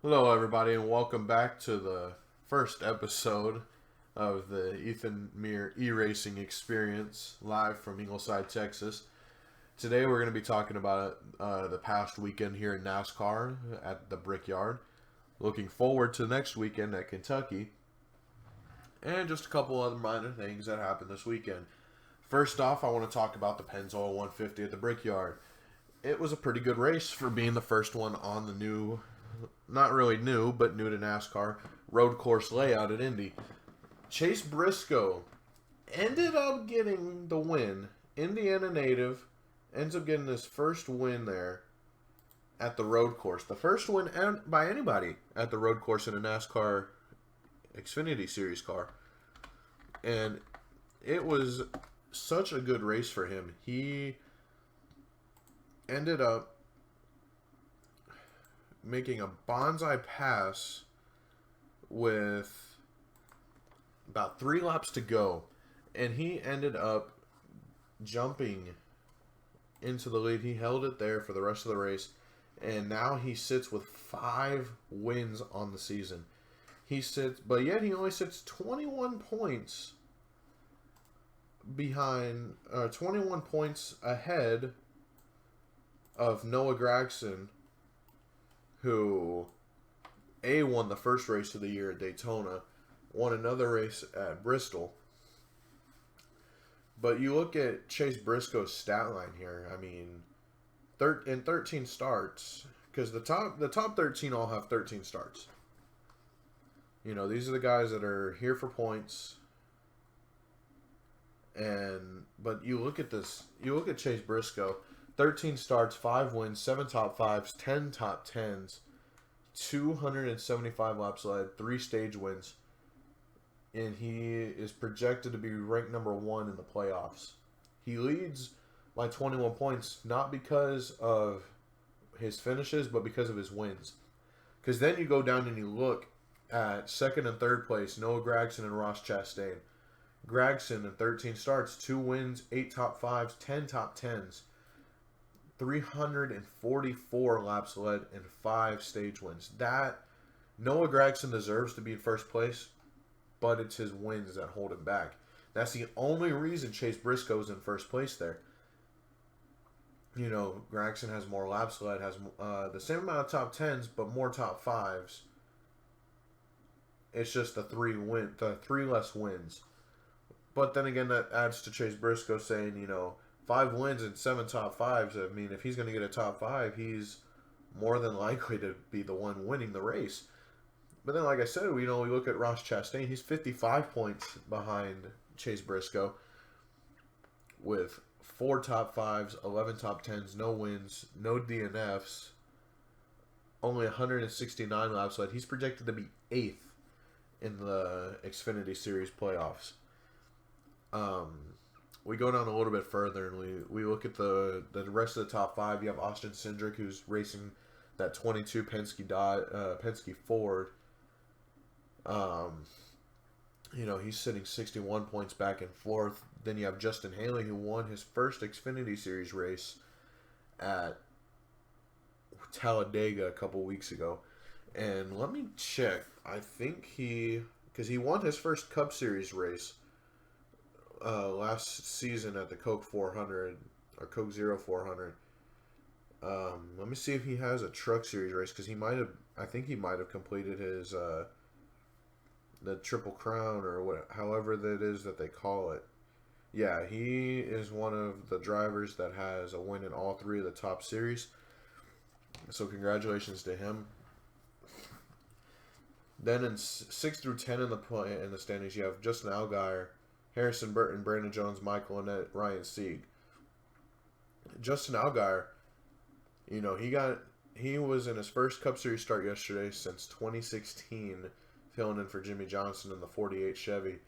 Hello, everybody, and welcome back to the first episode of the Meer eRacing experience live from Ingleside, Texas. Today, we're going to be talking about the past weekend here in NASCAR at the Brickyard. Looking forward to next weekend at Kentucky, and just a couple other minor things that happened this weekend. First off, I want to talk about the Pennzoil 150 at the Brickyard. It was a pretty good race for being the first one on the new, not really new, but new to NASCAR, road course layout at Indy. Chase Briscoe ended up getting the win. Indiana native ends up getting his first win there at the road course. The first win by anybody at the road course in a NASCAR Xfinity Series car. And it was such a good race for him. He ended up making a bonsai pass with about 3 laps to go, and he ended up jumping into the lead. He held it there for the rest of the race, and now he sits with 5 wins on the season. But yet he only sits 21 points behind, 21 points ahead of Noah Gragson, who won the first race of the year at Daytona, won another race at Bristol. But you look at Chase Briscoe's stat line here. I mean, in 13 starts, because the top 13 all have 13 starts. You know, these are the guys that are here for points. But you look at this. You look at Chase Briscoe. 13 starts, 5 wins, 7 top 5s, 10 top 10s, 275 laps led, 3 stage wins, and he is projected to be ranked number 1 in the playoffs. He leads by 21 points, not because of his finishes, but because of his wins. Because then you go down and you look at second and third place, Noah Gragson and Ross Chastain. Gragson in 13 starts, 2 wins, 8 top 5s, 10 top 10s. 344 laps led and 5 stage wins. That Noah Gragson deserves to be in first place, but it's his wins that hold him back. That's the only reason Chase Briscoe is in first place there. You know, Gragson has more laps led, has the same amount of top 10s, but more top 5s. It's just the 3 less wins. But then again, that adds to Chase Briscoe saying, 5 wins and 7 top 5s. I mean, if he's going to get a top 5, he's more than likely to be the one winning the race. But then, like I said, we look at Ross Chastain. He's 55 points behind Chase Briscoe with 4 top 5s, 11 top 10s, no wins, no DNFs, only 169 laps led. He's projected to be 8th in the Xfinity Series playoffs. We go down a little bit further and we look at the rest of the top 5. You have Austin Cindric, who's racing that 22 Penske Ford. He's sitting 61 points back and forth. Then you have Justin Haley, who won his first Xfinity Series race at Talladega a couple weeks ago. And let me check. I think because he won his first Cup Series race last season at the Coke 400 or Coke Zero 400. Let me see if he has a Truck Series race, because I think he might have completed his the Triple Crown or however that is that they call it. Yeah, he is one of the drivers that has a win in all 3 of the top series. So congratulations to him. Then in 6 through 10 in the standings, you have Justin Allgaier, Harrison Burton, Brandon Jones, Michael Annett, Ryan Sieg. Justin Allgaier, he was in his first Cup Series start yesterday since 2016, filling in for Jimmy Johnson in the 48 Chevy,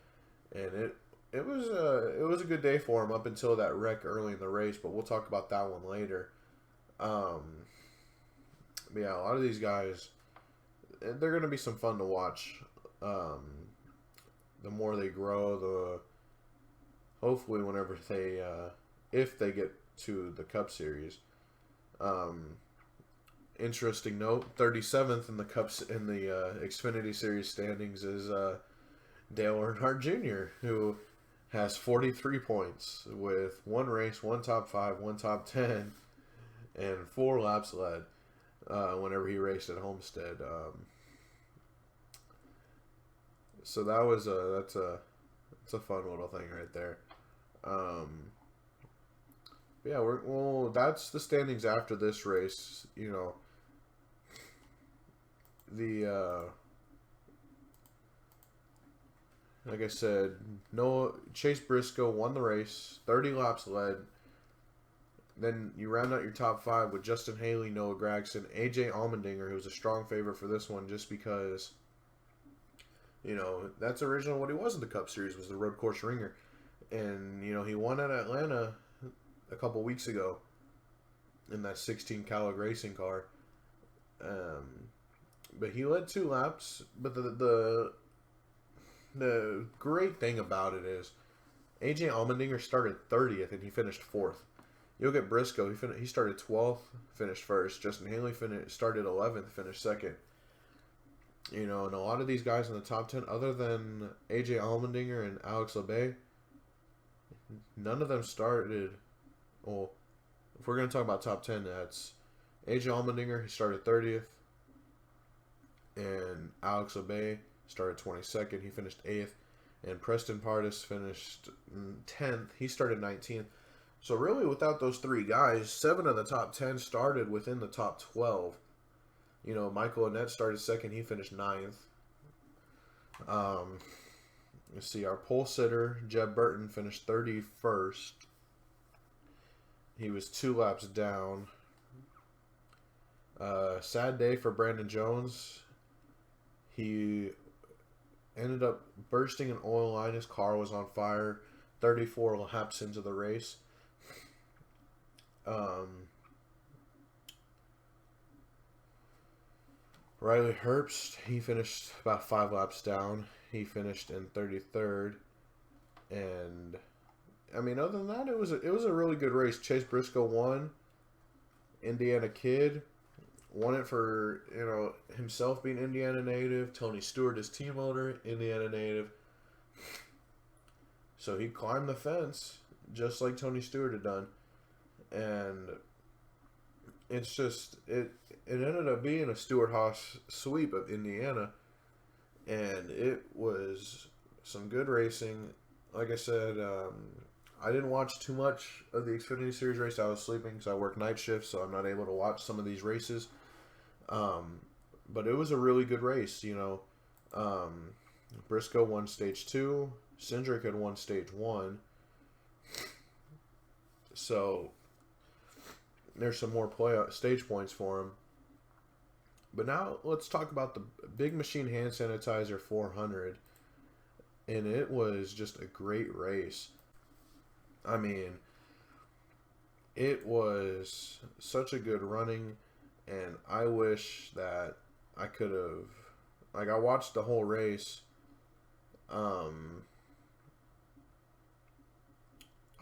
and it was a good day for him up until that wreck early in the race. But we'll talk about that one later. But yeah, a lot of these guys, they're going to be some fun to watch. The more they grow, hopefully whenever if they get to the Cup Series, interesting note, 37th in the Xfinity Series standings is Dale Earnhardt Jr., who has 43 points with one race, one top 5, one top 10, and 4 laps led whenever he raced at Homestead. So that's a fun little thing right there. Yeah, that's the standings after this race. You know, like I said, Chase Briscoe won the race, 30 laps led. Then you round out your top 5 with Justin Haley, Noah Gragson, AJ Allmendinger, who was a strong favorite for this one just because, you know, that's originally what he was in the Cup Series, was the road course ringer. And, you know, he won at Atlanta a couple weeks ago in that 16 Calic racing car. But he led 2 laps. But the great thing about it is AJ Allmendinger started 30th and he finished 4th. You look at Briscoe, he started 12th, finished 1st. Justin Haley started 11th, finished 2nd. You know, and a lot of these guys in the top 10, other than AJ Allmendinger and Alex Labbe, none of them started. Well, if we're going to talk about top 10, that's AJ Allmendinger, he started 30th. And Alex Labbe started 22nd, he finished 8th. And Preston Pardus finished 10th, he started 19th. So really, without those 3 guys, 7 of the top 10 started within the top 12. You know, Michael Annett started 2nd, he finished 9th. Let's see, our pole sitter, Jeb Burton, finished 31st. He was 2 laps down. Sad day for Brandon Jones. He ended up bursting an oil line. His car was on fire 34 laps into the race. Riley Herbst, he finished about 5 laps down. He finished in 33rd. And I mean, other than that, it was a really good race. Chase Briscoe won. Indiana kid won it for, you know, himself being Indiana native. Tony Stewart, his team owner, Indiana native. So he climbed the fence just like Tony Stewart had done. And it's just, it ended up being a Stewart-Haas sweep of Indiana. And it was some good racing. Like I said, I didn't watch too much of the Xfinity Series race. I was sleeping because I work night shifts, so I'm not able to watch some of these races. But it was a really good race, you know. Briscoe won Stage 2. Cindric had won Stage 1. So there's some more stage points for him. But now let's talk about the Big Machine Hand Sanitizer 400. And it was just a great race. I mean, it was such a good running. And I wish that I could have... Like, I watched the whole race.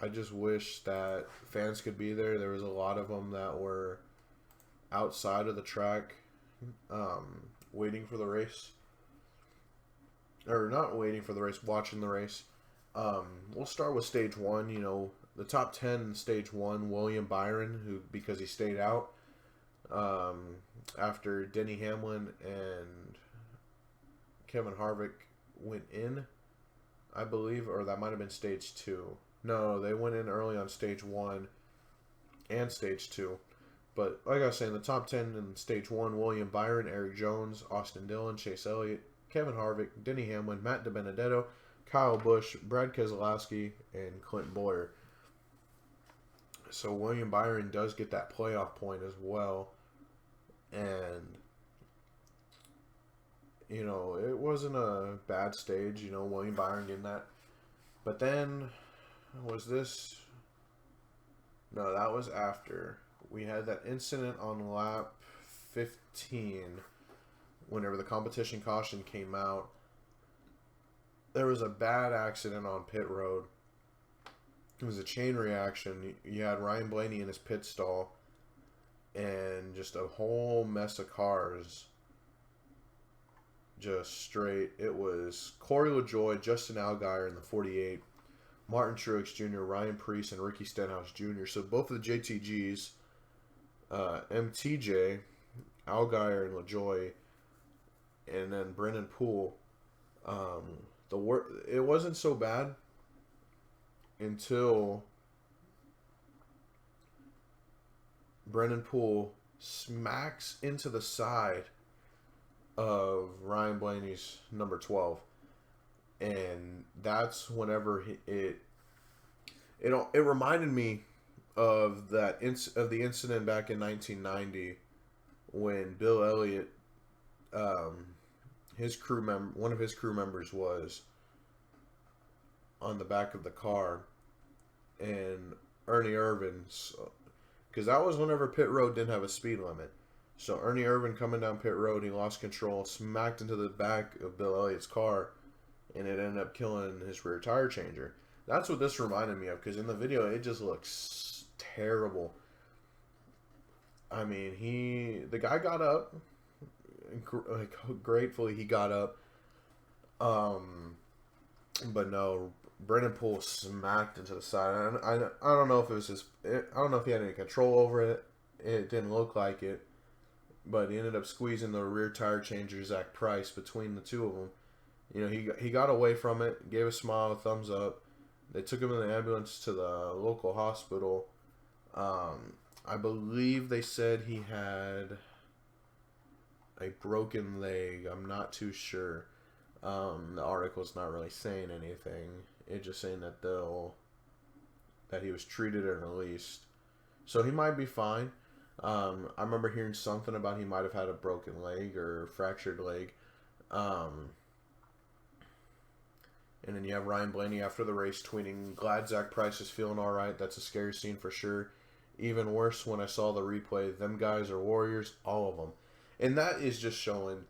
I just wish that fans could be there. There was a lot of them that were outside of the track, waiting for the race. Or not waiting for the race, watching the race. We'll start with Stage 1. You know, the top 10 in Stage 1, William Byron, who, because he stayed out, after Denny Hamlin and Kevin Harvick went in, I believe, or that might have been Stage 2. No, they went in early on Stage 1 and Stage 2. But like I was saying, the top 10 in Stage 1, William Byron, Eric Jones, Austin Dillon, Chase Elliott, Kevin Harvick, Denny Hamlin, Matt DiBenedetto, Kyle Busch, Brad Keselowski, and Clint Bowyer. So William Byron does get that playoff point as well. And, you know, it wasn't a bad stage, you know, William Byron getting that. But then, was this... No, that was after. We had that incident on lap 15, whenever the competition caution came out. There was a bad accident on pit road. It was a chain reaction. You had Ryan Blaney in his pit stall. and just a whole mess of cars. Just straight. It was Corey LaJoie, Justin Allgaier in the 48, Martin Truex Jr., Ryan Preece, and Ricky Stenhouse Jr. So both of the JTGs, MTJ, Allgaier, and LaJoie, and then Brennan Poole. It wasn't so bad until Brennan Poole smacks into the side of Ryan Blaney's number 12, and that's whenever it reminded me of the incident back in 1990 when Bill Elliott, one of his crew members was on the back of the car, and Ernie Irvin's, because that was whenever pit road didn't have a speed limit. So Ernie Irvin coming down pit road, he lost control, smacked into the back of Bill Elliott's car, and it ended up killing his rear tire changer. That's what this reminded me of, because in the video, it just looks terrible. I mean, the guy got up. Gratefully, he got up. But no, Brennan Poole smacked into the side. I don't know if it was I don't know if he had any control over it. It didn't look like it. But he ended up squeezing the rear tire changer, Zach Price, between the two of them. You know, he got away from it, gave a smile, a thumbs up. They took him in the ambulance to the local hospital. I believe they said he had a broken leg. I'm not too sure. The article's not really saying anything. It's just saying that he was treated and released. So he might be fine. I remember hearing something about he might have had a broken leg or fractured leg. And then you have Ryan Blaney after the race tweeting, "Glad Zach Price is feeling all right. That's a scary scene for sure. Even worse when I saw the replay. Them guys are warriors, all of them." And that is just showing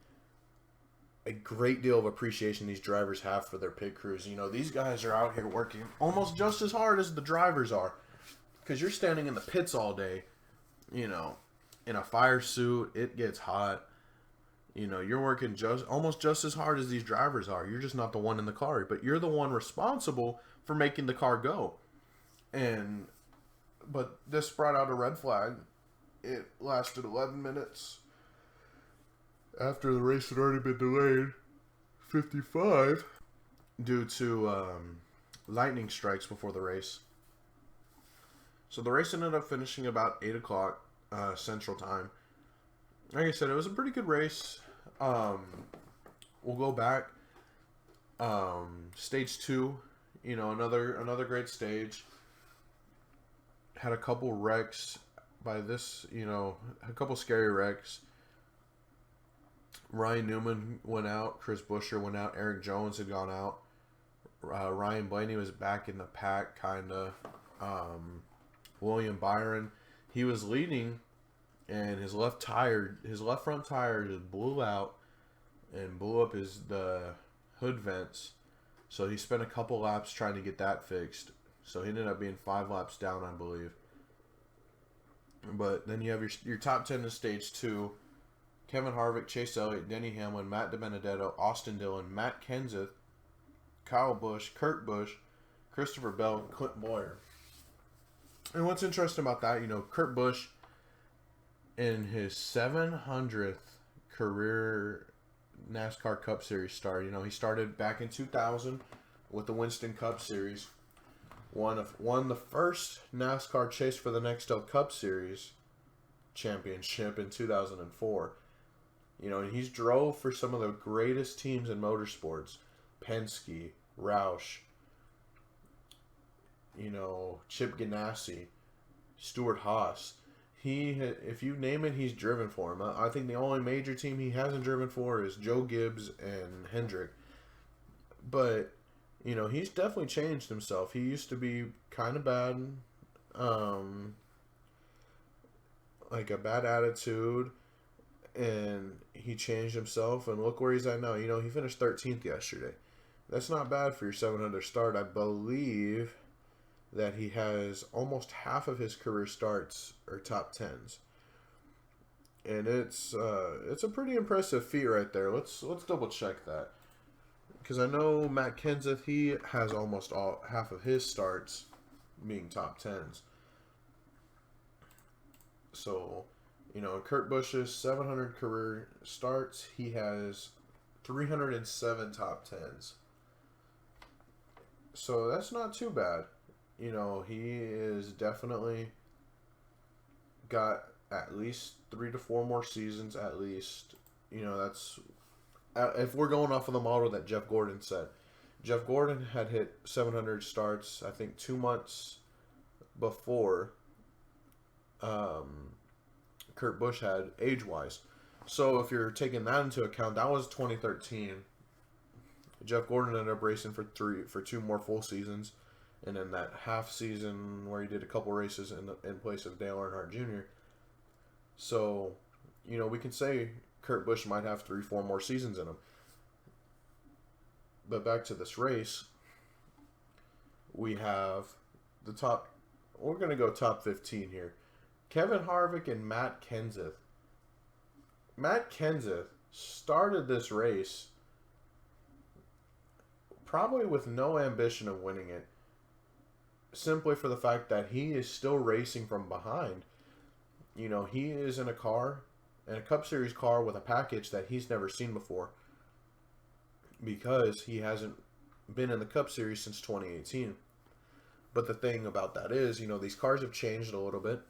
a great deal of appreciation these drivers have for their pit crews. You know, these guys are out here working almost just as hard as the drivers are. Because you're standing in the pits all day, you know, in a fire suit. It gets hot. You know, you're working almost just as hard as these drivers are. You're just not the one in the car, but you're the one responsible for making the car go. But this brought out a red flag. It lasted 11 minutes. After the race had already been delayed, 55, due to lightning strikes before the race. So the race ended up finishing about 8 o'clock Central Time. Like I said, it was a pretty good race. We'll go back. Stage 2, you know, another great stage. Had a couple wrecks by this, you know, a couple scary wrecks. Ryan Newman went out. Chris Buescher went out. Eric Jones had gone out. Ryan Blaney was back in the pack, kind of. William Byron, he was leading, and his left front tire just blew out and blew up the hood vents. So he spent a couple laps trying to get that fixed. So he ended up being 5 laps down, I believe. But then you have your top 10 in stage 2. Kevin Harvick, Chase Elliott, Denny Hamlin, Matt DiBenedetto, Austin Dillon, Matt Kenseth, Kyle Busch, Kurt Busch, Christopher Bell, Clint Boyer. And what's interesting about that, you know, Kurt Busch, in his 700th career NASCAR Cup Series start, you know, he started back in 2000 with the Winston Cup Series. Won the first NASCAR Chase for the Nextel Cup Series championship in 2004. You know, and he's drove for some of the greatest teams in motorsports. Penske, Roush, you know, Chip Ganassi, Stuart Haas. If you name it, he's driven for him. I think the only major team he hasn't driven for is Joe Gibbs and Hendrick. But, you know, he's definitely changed himself. He used to be kind of bad, like a bad attitude, and he changed himself, and look where he's at now. You know, he finished 13th yesterday. That's not bad for your 700 start. I believe that he has almost half of his career starts are top 10s. and it's a pretty impressive feat right there. Let's double check that, because I know Matt Kenseth, he has almost half of his starts being top tens. So, Kurt Busch's 700 career starts, he has 307 top tens. So that's not too bad. He is definitely got at least 3 to 4 more seasons at least. That's if we're going off of the model that Jeff Gordon said. Jeff Gordon had hit 700 starts, I think, 2 months before Kurt Busch had, age-wise. So if you're taking that into account, that was 2013. Jeff Gordon ended up racing for 2 more full seasons, and then that half season where he did a couple races in place of Dale Earnhardt Jr. So, we can say Kurt Busch might have 3-4 more seasons in him. But back to this race, we have the top. We're going to go top 15 here. Kevin Harvick and Matt Kenseth. Matt Kenseth started this race probably with no ambition of winning it, simply for the fact that he is still racing from behind. He is in a Cup Series car with a package that he's never seen before, because he hasn't been in the Cup Series since 2018. But the thing about that is, these cars have changed a little bit.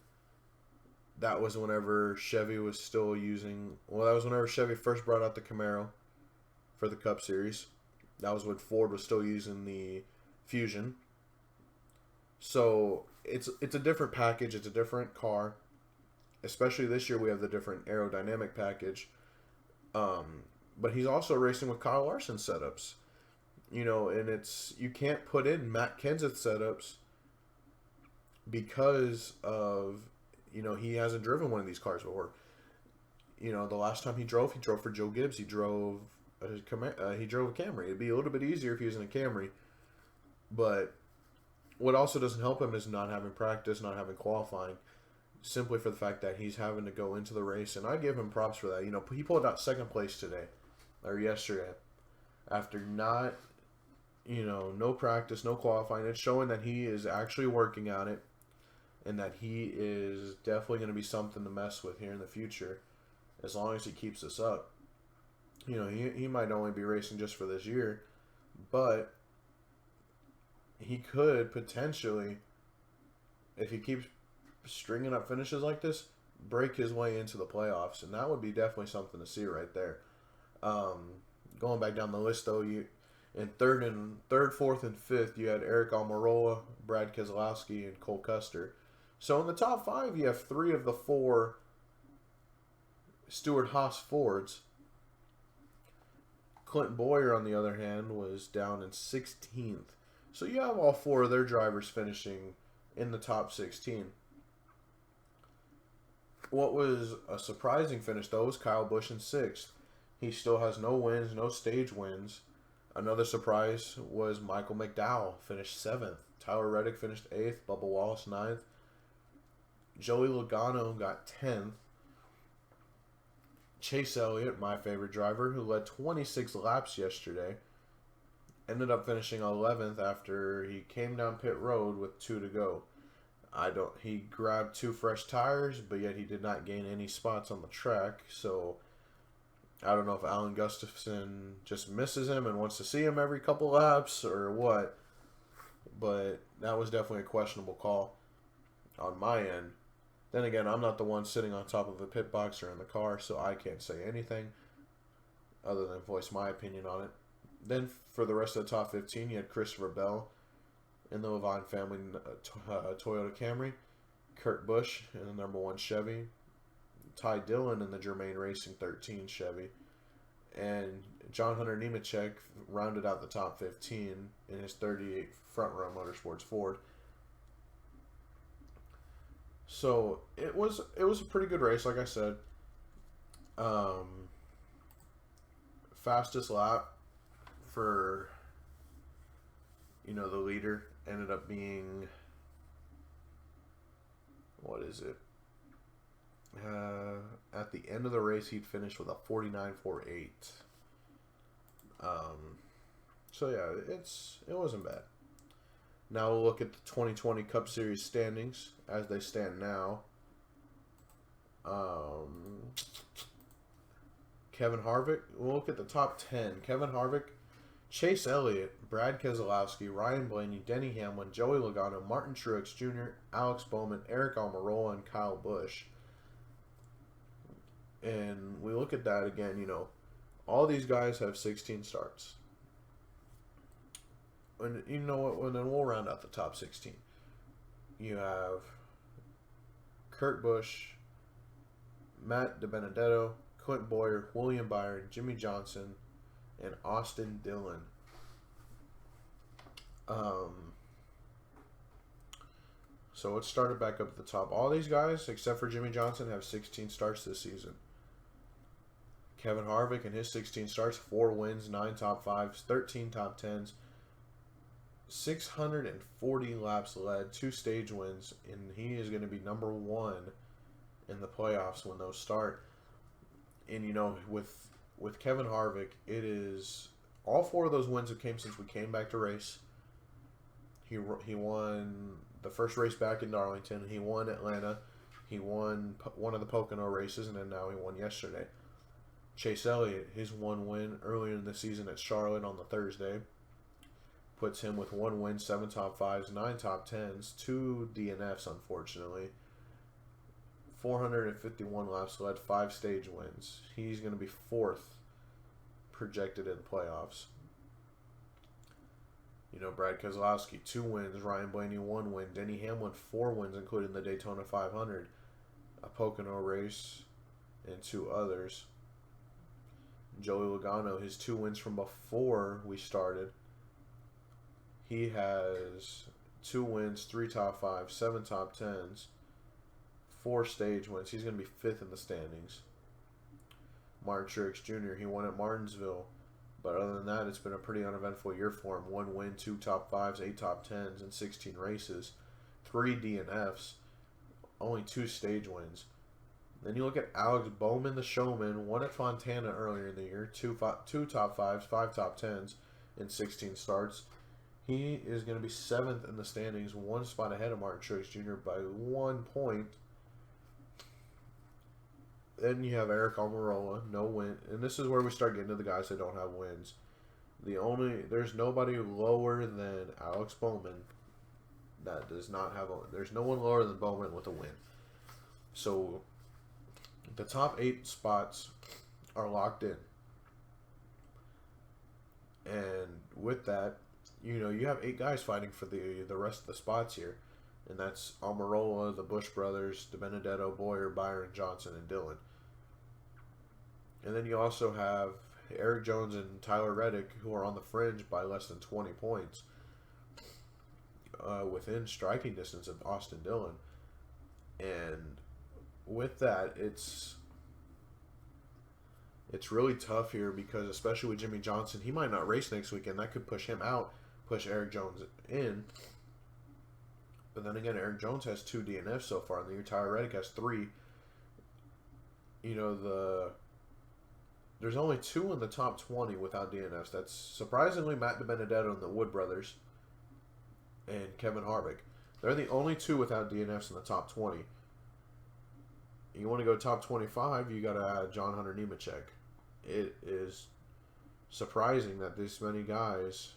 That was whenever Chevy was still using... Well, that was whenever Chevy first brought out the Camaro for the Cup Series. That was when Ford was still using the Fusion. So, it's a different package. It's a different car. Especially this year, we have the different aerodynamic package. But he's also racing with Kyle Larson setups. And you can't put in Matt Kenseth setups because of... he hasn't driven one of these cars before. The last time he drove for Joe Gibbs. He drove a Camry. It'd be a little bit easier if he was in a Camry. But what also doesn't help him is not having practice, not having qualifying, simply for the fact that he's having to go into the race. And I give him props for that. He pulled out second place today, or yesterday, after not, no practice, no qualifying. It's showing that he is actually working on it, and that he is definitely going to be something to mess with here in the future, as long as he keeps this up. He might only be racing just for this year, but he could potentially, if he keeps stringing up finishes like this, break his way into the playoffs, and that would be definitely something to see right there. Going back down the list, though, in third, fourth, and fifth, you had Eric Almirola, Brad Keselowski, and Cole Custer. So in the top 5, you have 3 of the 4 Stewart-Haas Fords. Clint Boyer, on the other hand, was down in 16th. So you have all 4 of their drivers finishing in the top 16. What was a surprising finish, though, was Kyle Busch in 6th. He still has no wins, no stage wins. Another surprise was Michael McDowell finished 7th. Tyler Reddick finished 8th. Bubba Wallace 9th. Joey Logano got 10th. Chase Elliott, my favorite driver, who led 26 laps yesterday, ended up finishing 11th after he came down pit road with 2 to go. He grabbed 2 fresh tires, but yet he did not gain any spots on the track. So I don't know if Alan Gustafson just misses him and wants to see him every couple laps or what. But that was definitely a questionable call on my end. Then again, I'm not the one sitting on top of the pit box or in the car, so I can't say anything other than voice my opinion on it. Then for the rest of the top 15, you had Christopher Bell in the Levine family Toyota Camry, Kurt Busch in the number 1 Chevy, Ty Dillon in the Germain Racing 13 Chevy, and John Hunter Nemechek rounded out the top 15 in his 38 Front Row Motorsports Ford. So it was a pretty good race, like I said. Fastest lap for the leader ended up being, what is it? At the end of the race, he'd finished with a 49.48. So yeah, it wasn't bad. Now we'll look at the 2020 Cup Series standings as they stand now. Kevin Harvick. We'll look at the top 10. Kevin Harvick, Chase Elliott, Brad Keselowski, Ryan Blaney, Denny Hamlin, Joey Logano, Martin Truex Jr., Alex Bowman, Eric Almirola, and Kyle Busch. And we look at that again, all these guys have 16 starts. And you know what? Well, then we'll round out the top 16. You have Kurt Busch, Matt DiBenedetto, Clint Bowyer, William Byron, Jimmy Johnson, and Austin Dillon. So let's start it back up at the top. All these guys, except for Jimmy Johnson, have 16 starts this season. Kevin Harvick in his 16 starts, 4 wins, 9 top 5s, 13 top 10s, 640 laps led, 2 stage wins, and he is going to be number 1 in the playoffs when those start. And with Kevin Harvick, it is all 4 of those wins have came since we came back to race. He won the first race back in Darlington. He won Atlanta. He won one of the Pocono races, and then now he won yesterday. Chase Elliott, his 1 win earlier in the season at Charlotte on the Thursday, puts him with 1 win, 7 top 5s, 9 top 10s, 2 DNFs, unfortunately. 451 laps led, 5 stage wins. He's going to be 4th projected in the playoffs. Brad Keselowski, 2 wins. Ryan Blaney, 1 win. Denny Hamlin, 4 wins, including the Daytona 500, a Pocono race, and 2 others. Joey Logano, his 2 wins from before we started. He has 2 wins, 3 top 5s, 7 top 10s, 4 stage wins. He's going to be 5th in the standings. Martin Truex Jr., he won at Martinsville. But other than that, it's been a pretty uneventful year for him. 1 win, 2 top 5s, 8 top 10s, and 16 races. 3 DNFs. Only 2 stage wins. Then you look at Alex Bowman, the showman, 1 at Fontana earlier in the year. 2 top 5s, 5 top 10s, and 16 starts. He is going to be 7th in the standings, 1 spot ahead of Martin Truex Jr. by 1 point. Then you have Eric Almirola, no win. And this is where we start getting to the guys that don't have wins. There's nobody lower than Alex Bowman that does not have a. There's no one lower than Bowman with a win. So the top 8 spots are locked in. And with that, you have 8 guys fighting for the rest of the spots here. And that's Almirola, the Busch brothers, DiBenedetto, Bowyer, Byron, Johnson, and Dillon. And then you also have Eric Jones and Tyler Reddick, who are on the fringe by less than 20 points, within striking distance of Austin Dillon. And with that, it's really tough here because, especially with Jimmy Johnson, he might not race next weekend. That could push him out, push Eric Jones in. But then again, Eric Jones has 2 DNFs so far in the year. Tyler Reddick has 3. There's only 2 in the top 20 without DNFs. That's surprisingly Matt DiBenedetto and the Wood brothers and Kevin Harvick. They're the only 2 without DNFs in the top 20. You want to go top 25, you got to add John Hunter Nemechek. It is surprising that this many guys,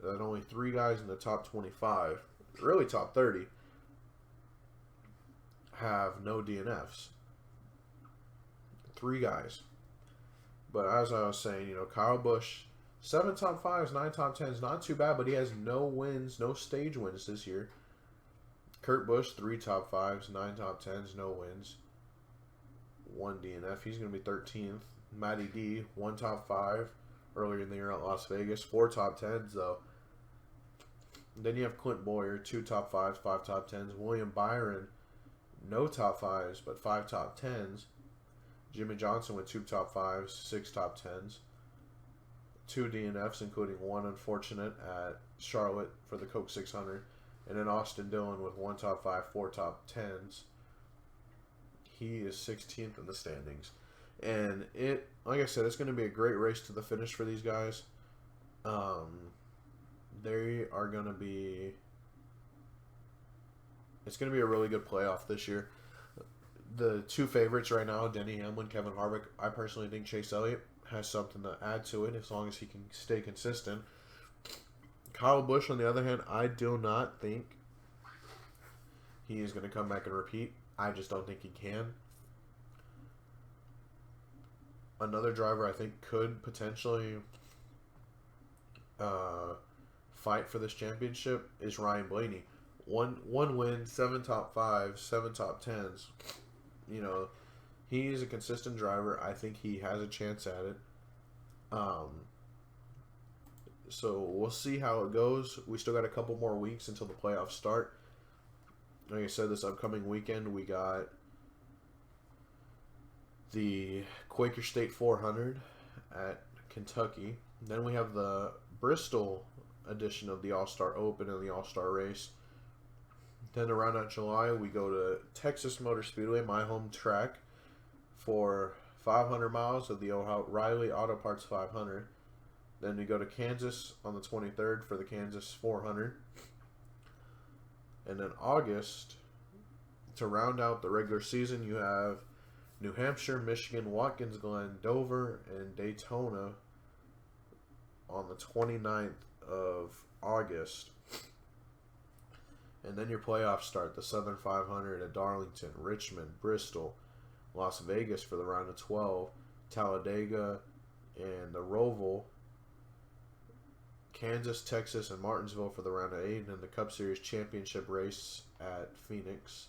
that only 3 guys in the top 25, really top 30, have no DNFs. 3 guys. But as I was saying, Kyle Busch, 7 top 5s, 9 top 10s, not too bad, but he has no wins, no stage wins this year. Kurt Busch, 3 top 5s, 9 top 10s, no wins. 1 DNF. He's going to be 13th. Matty D, 1 top 5 earlier in the year at Las Vegas. 4 top 10s, though. Then you have Clint Bowyer, 2 top 5s, 5 top 10s. William Byron, no top 5s, but 5 top 10s. Jimmy Johnson with 2 top 5s, 6 top 10s. 2 DNFs, including 1 unfortunate at Charlotte for the Coke 600. And then Austin Dillon with 1 top 5, 4 top 10s. He is 16th in the standings. And like I said, it's going to be a great race to the finish for these guys. They are going to be... It's going to be a really good playoff this year. The two favorites right now, Denny Hamlin, Kevin Harvick. I personally think Chase Elliott has something to add to it as long as he can stay consistent. Kyle Busch, on the other hand, I do not think he is going to come back and repeat. I just don't think he can. Another driver I think could potentially fight for this championship is Ryan Blaney. One win, 7 top 5s, 7 top 10s. You know, he is a consistent driver. I think he has a chance at it. So we'll see how it goes. We still got a couple more weeks until the playoffs start. Like I said, this upcoming weekend we got the Quaker State 400 at Kentucky. Then we have the Bristol edition of the All-Star Open and the All-Star Race. Then around out July, we go to Texas Motor Speedway, my home track, for 500 miles of the O'Reilly Auto Parts 500. Then we go to Kansas on the 23rd for the Kansas 400. And then August, to round out the regular season, you have New Hampshire, Michigan, Watkins Glen, Dover, and Daytona on the 29th of August. And then your playoffs start, the Southern 500 at Darlington, Richmond, Bristol, Las Vegas for the round of 12, Talladega, and the Roval, Kansas, Texas, and Martinsville for the round of 8, and then the Cup Series championship race at Phoenix.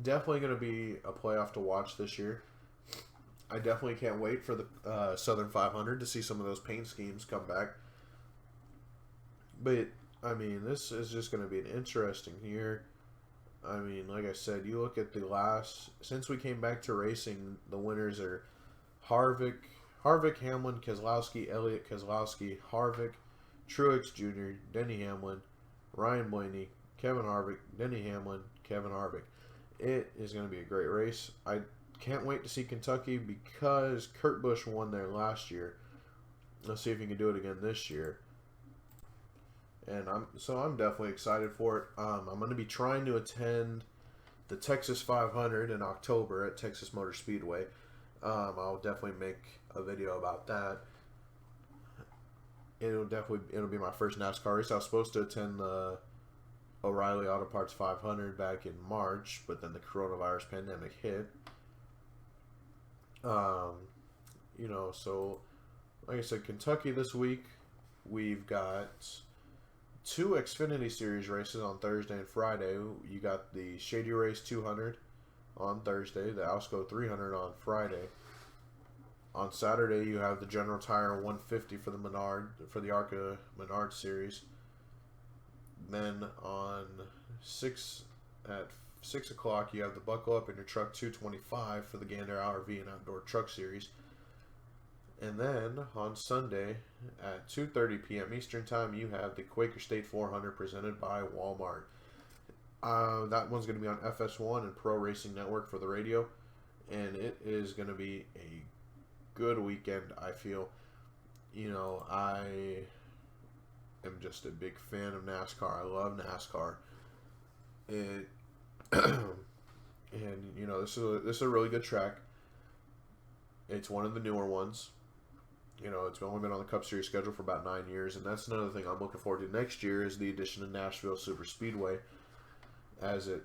Definitely going to be a playoff to watch this year. I definitely can't wait for the Southern 500 to see some of those paint schemes come back. But, I mean, this is just going to be an interesting year. I mean, like I said, you look at the last... Since we came back to racing, the winners are Harvick, Hamlin, Keselowski, Elliott, Keselowski, Harvick, Truex Jr., Denny Hamlin, Ryan Blaney, Kevin Harvick, Denny Hamlin, Kevin Harvick. It is going to be a great race. I can't wait to see Kentucky because Kurt Busch won there last year. Let's see if he can do it again this year. And I'm definitely excited for it. I'm going to be trying to attend the Texas 500 in October at Texas Motor Speedway. I'll definitely make a video about that. It'll be my first NASCAR race. I was supposed to attend the O'Reilly Auto Parts 500 back in March, but then the coronavirus pandemic hit. You know, so like I said, Kentucky this week, we've got 2 Xfinity Series races on Thursday and Friday. You got the Shady Race 200 on Thursday, the Alsco 300 on Friday. On Saturday, you have the General Tire 150 for the ARCA Menard Series. Then at 6 o'clock, you have the Buckle Up in Your Truck 225 for the Gander RV and Outdoor Truck Series. And then on Sunday at 2:30 p.m. Eastern Time, you have the Quaker State 400 presented by Walmart. That one's going to be on FS1 and Pro Racing Network for the radio. And it is going to be a good weekend, I feel. You know, I am just a big fan of NASCAR. I love NASCAR. And you know, this is a really good track. It's one of the newer ones. You know, it's only been on the Cup Series schedule for about 9 years, and that's another thing I'm looking forward to next year is the addition of Nashville Super Speedway, as it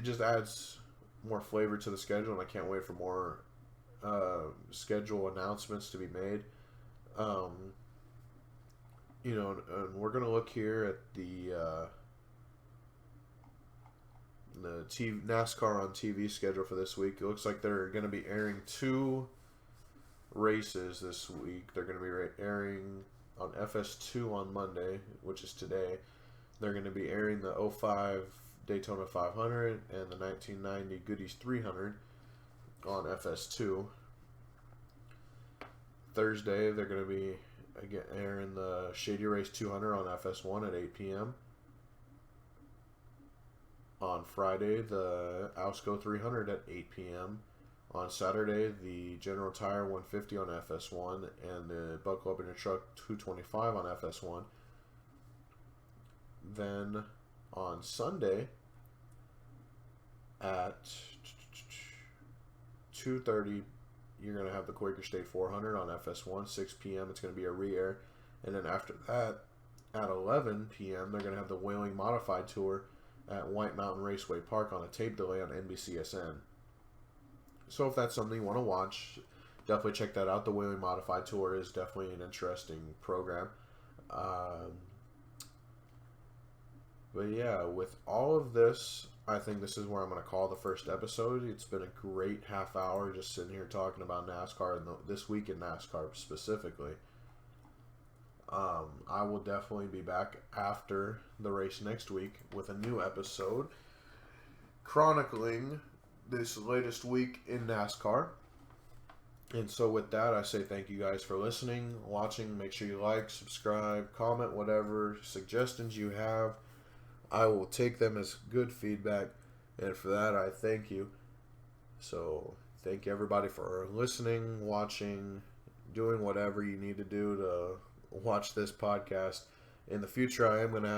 just adds more flavor to the schedule, and I can't wait for more schedule announcements to be made. You know, and we're gonna look here at the NASCAR on TV schedule for this week. It looks like they're going to be airing 2 races this week. They're going to be airing on FS2 on Monday, which is today. They're going to be airing the 05 Daytona 500 and the 1990 Goodies 300 on FS2. Thursday, they're going to be again airing the Shady Race 200 on FS1 at 8 p.m. On Friday, the Ausco 300 at 8 p.m. On Saturday, the General Tire 150 on FS1 and the Buckle Up in Your Truck 225 on FS1. Then on Sunday at 2:30, you're going to have the Quaker State 400 on FS1. 6 p.m. it's going to be a re-air. And then after that, at 11 p.m., they're going to have the Whaling Modified Tour at White Mountain Raceway Park on a tape delay on NBCSN. So if that's something you want to watch, definitely check that out. The Whaling Modified Tour is definitely an interesting program. But yeah, with all of this, I think this is where I'm going to call the first episode. It's been a great half hour just sitting here talking about NASCAR and this week in NASCAR specifically. I will definitely be back after the race next week with a new episode chronicling this latest week in NASCAR. And so with that, I say thank you guys for listening, watching. Make sure you like, subscribe, comment, whatever suggestions you have. I will take them as good feedback, and for that, I thank you. So thank you everybody for listening, watching, doing whatever you need to do to watch this podcast. In the future, I am gonna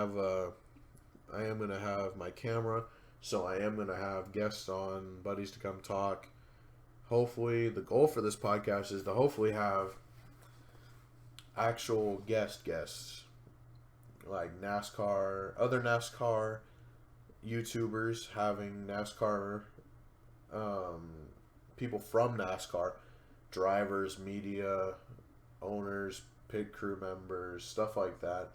have my camera, so I am gonna have guests on, buddies to come talk. Hopefully, the goal for this podcast is to hopefully have actual guests like NASCAR, other NASCAR YouTubers, having NASCAR people from NASCAR, drivers, media, owners, pit crew members, stuff like that.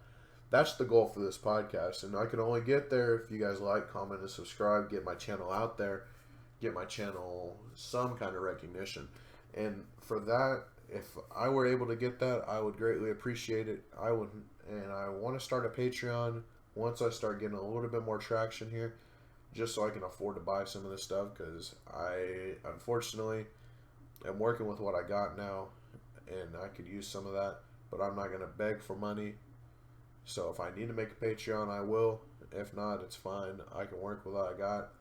That's the goal for this podcast, and I can only get there if you guys like, comment, and subscribe, get my channel out there, get my channel some kind of recognition. And for that, if I were able to get that, I would greatly appreciate it. I want to start a Patreon once I start getting a little bit more traction here, just so I can afford to buy some of this stuff, because I, unfortunately, am working with what I got now, and I could use some of that, but I'm not going to beg for money. So if I need to make a Patreon, I will. If not, it's fine. I can work with what I got.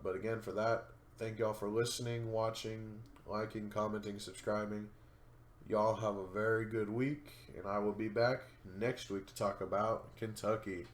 But again, for that, thank y'all for listening, watching, liking, commenting, subscribing. Y'all have a very good week, and I will be back next week to talk about Kentucky.